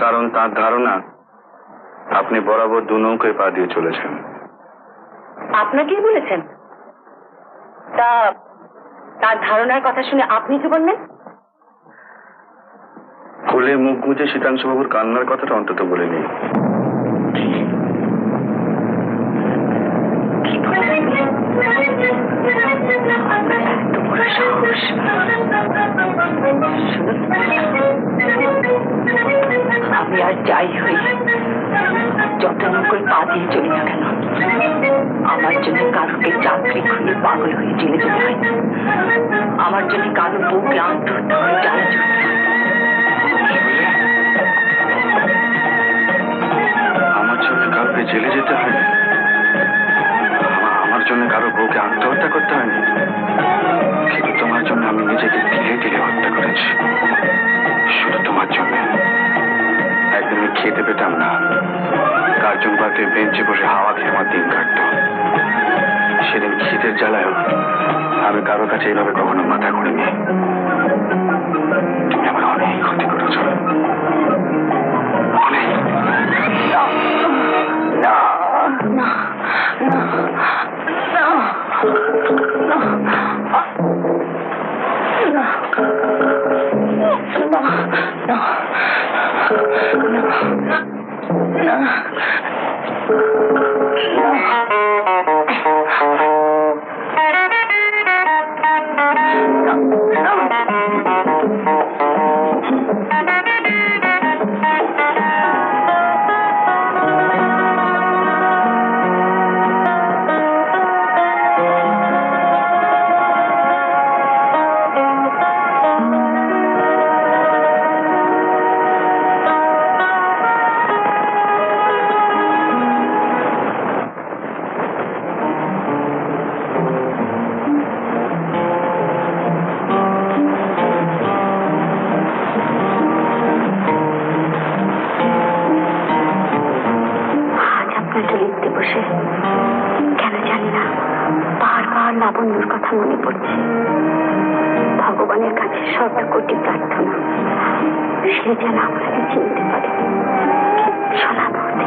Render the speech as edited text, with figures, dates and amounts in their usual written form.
কারণ তার ধারণা আপনি বরাবর দু নৌকায় পা দিয়ে চলেছেন। আপনাকেই বলেছেন? তা তার ধারণার কথা শুনে আপনি কি বললেন? খুলে মুখ গুঁজে শীতাংশুবাবুর কান্নার কথাটা অন্তত বলিনি। আমি আর যাই হই, যত নৌকোয় পা দিয়ে চলি না কেন, আমার জন্য কারোকে চাকরি খুঁজে পাগল হয়ে জেলে যেতে হয় না। আমার জন্য কারো বুকে আত্মহত্যা করে জ্বালা চলতে হয়। আমার জন্য কাউকে জেলে যেতে হয়নি, আমার জন্য কারো বউকে আত্মহত্যা করতে হয়নি, কিন্তু তোমার জন্য আমি নিজেকে তিলে তিলে হত্যা করেছি। শুধু তোমার জন্য। একদিন আমি খেতে পেতাম না, কার্জন পার্কে বেঞ্চে বসে হাওয়া খেয়ে আমার দিন কাটতো। সেদিন খিদের জ্বালায়ও আমি কারো কাছে এইভাবে কখনো মাথা করিনি। তুমি আমার অনেক ক্ষতি করেছ, অনেক। কেন জানি না, বারবার লাবণ্যর কথা মনে পড়ছে। ভগবানের কাছে শত কোটি প্রার্থনা, সে যেন আপনাকে চিনতে পারে। শোনা বলতে